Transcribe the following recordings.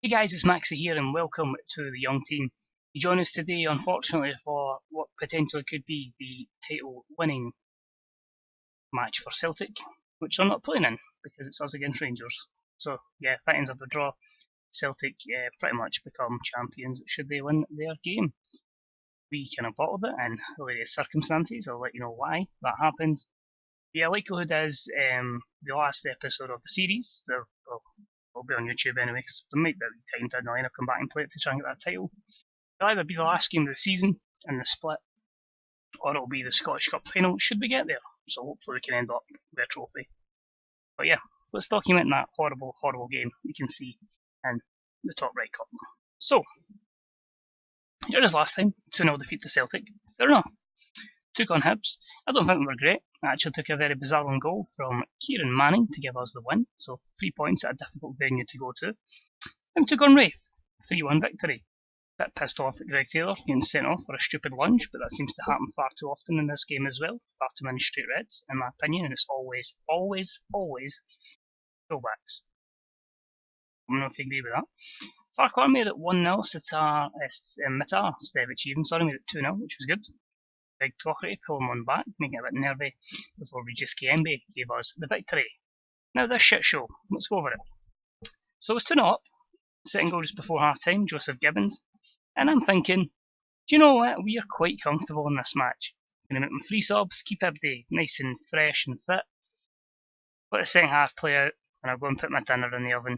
Hey guys, it's Maxie here and welcome to the Young Team. You join us today, unfortunately, for what potentially could be the title winning match for Celtic, which I'm not playing in because it's us against Rangers. So, yeah, if that ends up a draw, Celtic pretty much become champions should they win their game. We kind of bottled it in hilarious circumstances. I'll let you know why that happens. The likelihood is the last episode of the series, will be on YouTube anyway, because there might be a time down the line I'll come back and play it to try and get that title. It'll either be the last game of the season in the split, or it'll be the Scottish Cup final, should we get there. So hopefully we can end up with a trophy. But yeah, let's document that horrible, horrible game you can see in the top right corner. So, during us last time, 2-0 defeat to Celtic. Fair enough. Took on Hibs. I don't think we were great. I actually took a very bizarre one goal from Kieran Manning to give us the win. So 3 points at a difficult venue to go to. And we took on Wraith. 3-1 victory. Bit pissed off at Greg Taylor getting sent off for a stupid lunge, but that seems to happen far too often in this game as well. Far too many straight reds, in my opinion, and it's always throwbacks. I don't know if you agree with that. Farquhar made it 1-0, Mitar, Stevic even, made it 2-0, which was good. Big Doherty pulling one back, making it a bit nervy, before Regis Kiembe gave us the victory. Now this shit show, let's go over it. So it's 2-0 up, second goal just before half time, Joseph Gibbons. And I'm thinking, do you know what? We are quite comfortable in this match. I'm going to make my 3 subs, keep everybody nice and fresh and fit. Let the second half play out, and I'll go and put my dinner in the oven.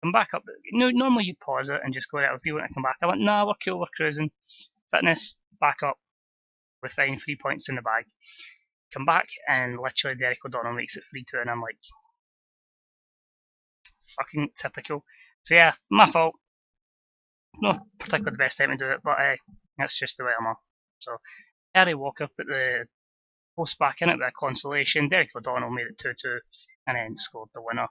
Come back up. Normally you pause it and just go, I'll deal when I come back. I went, nah, we're cool, we're cruising. Fitness, back up. We're fine, 3 points in the bag. Come back, and literally Derek O'Donnell makes it 3-2, and I'm like, fucking typical. So yeah, my fault. Not particularly the best time to do it, but that's just the way I'm at. So, Harry Walker put the post back in it with a consolation. Derek O'Donnell made it 2-2 and then scored the winner.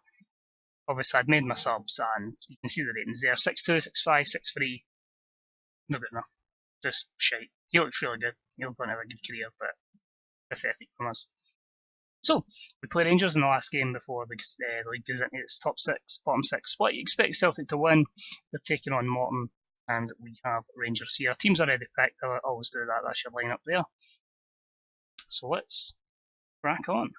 Obviously, I'd made my subs, and you can see the ratings there 6-2, 6-5, 6-3. Not good enough. Just shite. He looks really good. He'll go and have a good career, but pathetic from us. So, we play Rangers in the last game before the league goes into its top 6, bottom 6 split. You expect Celtic to win. They're taking on Morton, and we have Rangers here. Team's already picked. I always do that. That's your lineup there. So let's crack on.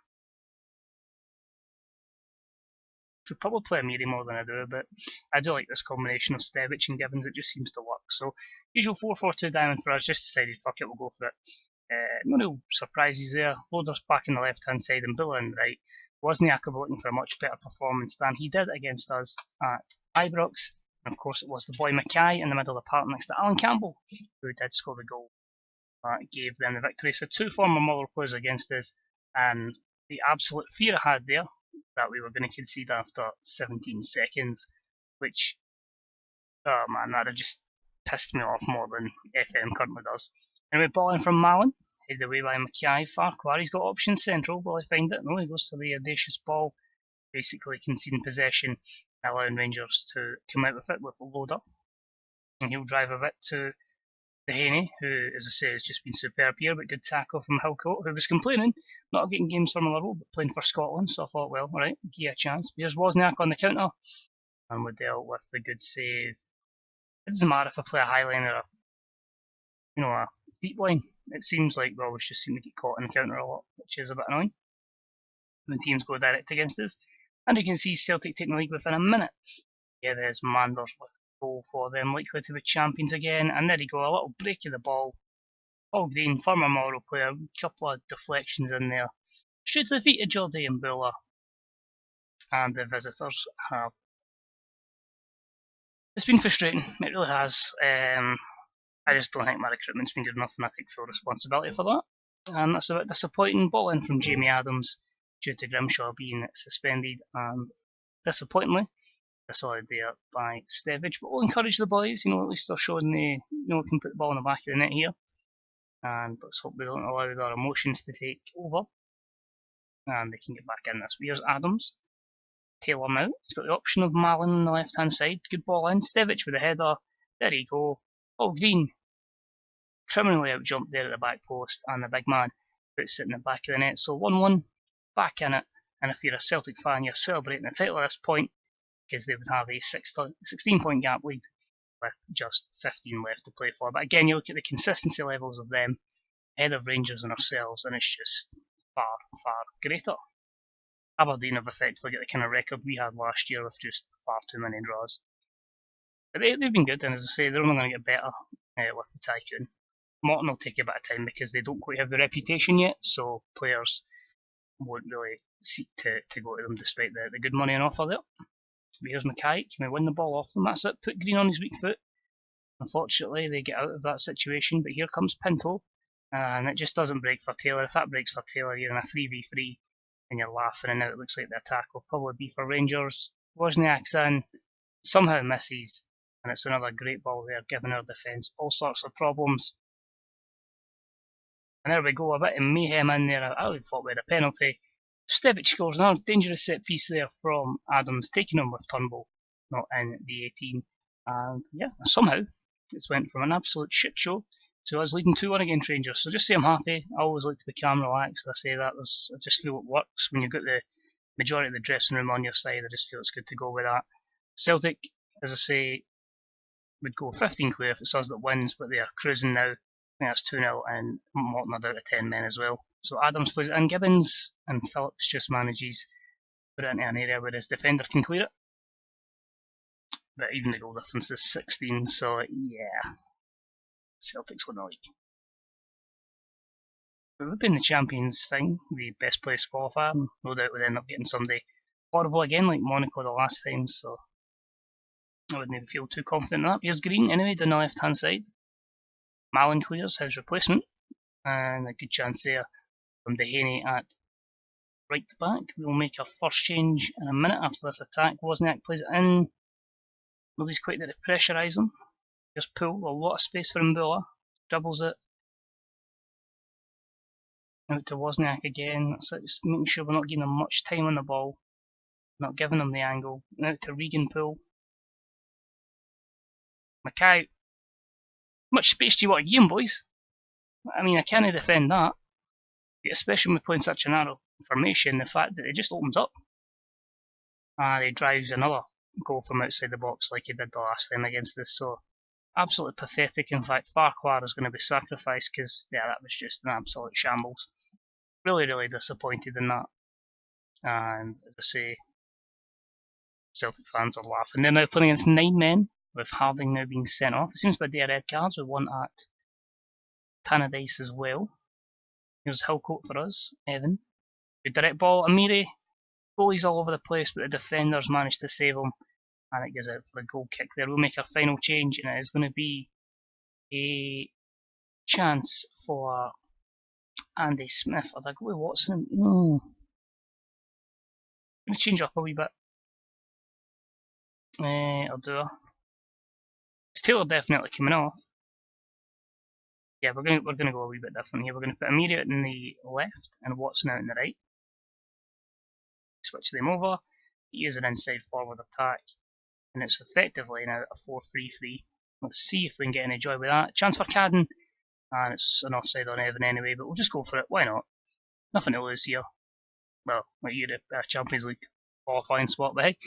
Should probably play Amiri more than I do, but I do like this combination of Stevic and Gibbons. It just seems to work. So, usual 4-4-2 diamond for us. Just decided, fuck it, we'll go for it. No real surprises there. Loader's back on the left-hand side and Bulla on the right. Wozniak will be looking for a much better performance than he did against us at Ibrox. And of course, it was the boy Mackay in the middle of the park next to Alan Campbell, who did score the goal that gave them the victory. So 2 former Motherwell players against us, and the absolute fear I had there that we were going to concede after 17 seconds, which, oh man, that had just pissed me off more than FM currently does. Anyway, ball in from Mallon, headed away by Mackay. Farquhar, he's got options central. Will he find it? No, he goes for the audacious ball, basically conceding possession, allowing Rangers to come out with it with a loader. And he'll drive a bit to Dehaney, who, as I say, has just been superb here, but good tackle from Hillcoat, who was complaining, not getting games for Motherwell, but playing for Scotland. So I thought, well, alright, give you a chance. Here's Wozniak on the counter, and we dealt with the good save. It doesn't matter if I play a high line or a deep line. It seems like we always just seem to get caught in the counter a lot, which is a bit annoying when teams go direct against us. And you can see Celtic taking the league within a minute. Yeah, there's Manders with a goal for them, likely to be champions again. And there you go, a little break of the ball. All green, former Motherwell player, a couple of deflections in there. Straight to the feet of Jordi and Bulla. And the visitors have. It's been frustrating, it really has. I just don't think my recruitment's been good enough, and I take full responsibility for that. And that's a bit disappointing. Ball in from Jamie Adams due to Grimshaw being suspended, and disappointingly, disallowed there by Stevic. But we'll encourage the boys, at least they're showing they can put the ball in the back of the net here. And let's hope they don't allow their emotions to take over, and they can get back in this. Here's Adams. Taylor now. He's got the option of Mallon on the left-hand side. Good ball in. Stevic with a header. There you go. Paul Green criminally out-jumped there at the back post, and the big man puts it in the back of the net. So 1-1, back in it, and if you're a Celtic fan, you're celebrating the title at this point, because they would have a 16-point gap lead with just 15 left to play for. But again, you look at the consistency levels of them ahead of Rangers and ourselves, and it's just far, far greater. Aberdeen have effectively got the kind of record we had last year with just far too many draws. But they've been good, and as I say, they're only going to get better with the Tycoon. Morton will take a bit of time because they don't quite have the reputation yet, so players won't really seek to go to them despite the good money on offer there. But here's Mackay, can we win the ball off them? That's it, put Green on his weak foot. Unfortunately, they get out of that situation, but here comes Pinto, and it just doesn't break for Taylor. If that breaks for Taylor, you're in a 3v3, and you're laughing, and now it looks like the attack will probably be for Rangers. Wozniak's in, somehow misses, and it's another great ball there, giving our defence all sorts of problems. And there we go, a bit of mayhem in there. I would have thought we had a penalty. Stevic scores another dangerous set piece there from Adams, taking him with Turnbull, not in the 18. And yeah, somehow it's went from an absolute shit show to us leading 2-1 against Rangers. So just say I'm happy. I always like to be calm, relaxed. I say that. I just feel it works. When you've got the majority of the dressing room on your side, I just feel it's good to go with that. Celtic, as I say, would go 15 clear if it's us that wins, but they are cruising now. I think that's 2-0, and Morton are down to 10 men as well. So Adams plays it in Gibbons, and Phillips just manages to put it into an area where his defender can clear it. But even the goal difference is 16, so yeah, Celtic's won the league. But we've been the champions thing, the best place qualifier. No doubt we'd end up getting somebody horrible again, like Monaco the last time, so I wouldn't even feel too confident in that. Here's Green anyway, down the left hand side. Mallon clears his replacement, and a good chance there from Dehaney at right back. We'll make our first change in a minute after this attack. Wozniak plays it in. Nobody's quite there to pressurise him. Here's Poole, a lot of space for Mbula. Dribbles it. Out to Wozniak again. That's it, just making sure we're not giving him much time on the ball. Not giving him the angle. Out to Regan Poole. Mackay. Much space do you want to give him, boys? I mean, I can't defend that. Especially when we're playing such a narrow formation, the fact that it just opens up. And he drives another goal from outside the box like he did the last time against us. So, absolutely pathetic. In fact, Farquhar is going to be sacrificed because, yeah, that was just an absolute shambles. Really, really disappointed in that. And, as I say, Celtic fans are laughing. They're now playing against 9 men, with Harding now being sent off. It seems to be their red cards, with one at Tannadice as well. Here's Hillcoat for us, Evan. Good direct ball, Amiri. Goalie's all over the place, but the defenders managed to save him. And it goes out for a goal kick there. We'll make our final change, and it is going to be a chance for Andy Smith. Or did I go with Watson? No. I'm going to change up a wee bit. I'll do it. Is Taylor definitely coming off? Yeah, we're going to go a wee bit different here. We're going to put Amiri in the left and Watson out in the right. Switch them over. Use an inside forward attack. And it's effectively now a 4-3-3. Let's see if we can get any joy with that. Chance for Cadden. And it's an offside on Evan anyway, but we'll just go for it. Why not? Nothing to lose here. Well, like you're a Champions League qualifying spot, but hey,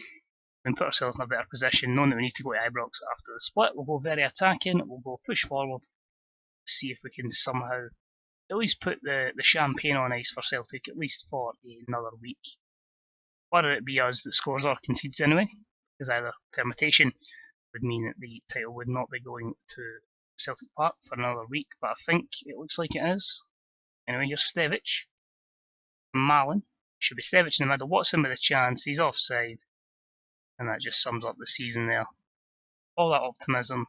we can put ourselves in a better position, knowing that we need to go to Ibrox after the split. We'll go very attacking. We'll go push forward. See if we can somehow at least put the champagne on ice for Celtic, at least for another week. Whether it be us that scores or concedes anyway, because either permutation would mean that the title would not be going to Celtic Park for another week, but I think it looks like it is. Anyway, here's Stevic. Mallon. Should be Stevic in the middle. Watson with a chance. He's offside. And that just sums up the season there. All that optimism,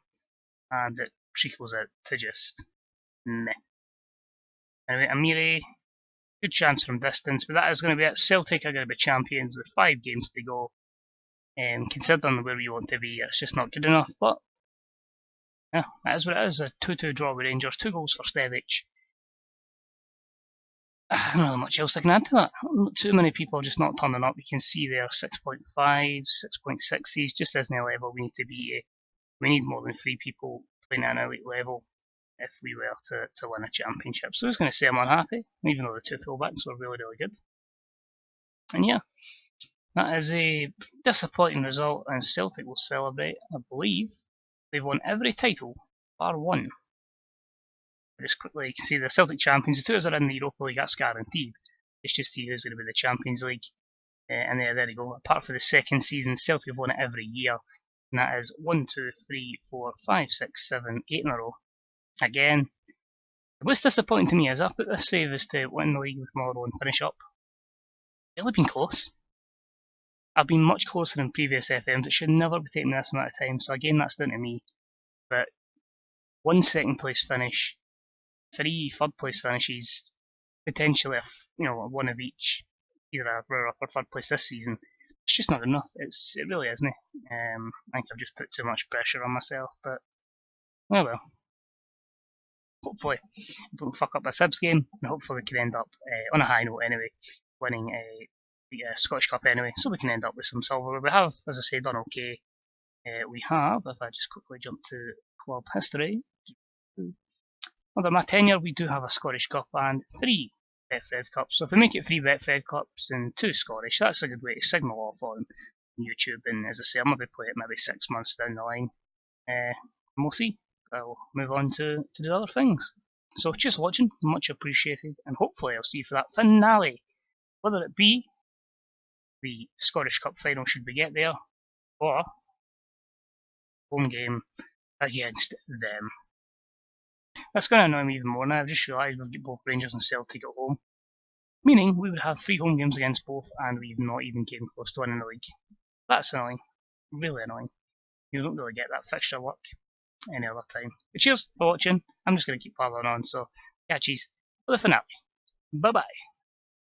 and it trickles out to just meh. Anyway, Amiri, good chance from distance, but that is going to be it. Celtic are going to be champions with 5 games to go. Considering where we want to be, it's just not good enough. But yeah, that is what it is. A 2-2 draw with Rangers, 2 goals for Stevic. I don't know much else I can add to that. Too many people are just not turning up. You can see there 6.5, 6.6. Just isn't a level we need to be. We need more than 3 people playing at an elite level if we were to win a championship. So I was going to say I'm unhappy, even though the 2 fullbacks were really, really good. And yeah, That is a disappointing result, and Celtic will celebrate. I believe they've won every title bar one. Just quickly, you can see the Celtic champions. The two of us are in the Europa League, that's guaranteed. It's just see who's going to be the Champions League. And there you go. Apart from the second season, Celtic have won it every year. And that is 1, 2, 3, 4, 5, 6, 7, 8 in a row. Again, what's disappointing to me is I put this save as to win the league with Motherwell and finish up. It's really been close. I've been much closer in previous FMs. It should never be taking this amount of time. So again, that's down to me. But 1 second place finish, 3 third place finishes, potentially one of each, either a runner-up or third place this season. It's just not enough. It really isn't. I think I've just put too much pressure on myself. But oh well. Hopefully, don't fuck up this Hibs game, and hopefully we can end up on a high note anyway, winning the Scottish Cup anyway, so we can end up with some silver. We have, as I say, done okay. We have, if I just quickly jump to club history, under my tenure we do have a Scottish Cup and 3 Betfred Cups. So if we make it 3 Betfred Cups and 2 Scottish, that's a good way to signal off on YouTube. And as I say, I'll maybe play it maybe 6 months down the line. And we'll see. I'll move on to do other things. So cheers for watching, much appreciated, and hopefully I'll see you for that finale. Whether it be the Scottish Cup final should we get there, or home game against them. That's going to annoy me even more now. I've just realised we've got both Rangers and Celtic at home, meaning we would have 3 home games against both, and we've not even came close to winning the league. That's annoying, really annoying. You don't really get that fixture luck any other time. But cheers for watching. I'm just going to keep piling on, so catch yous for the finale. Bye bye.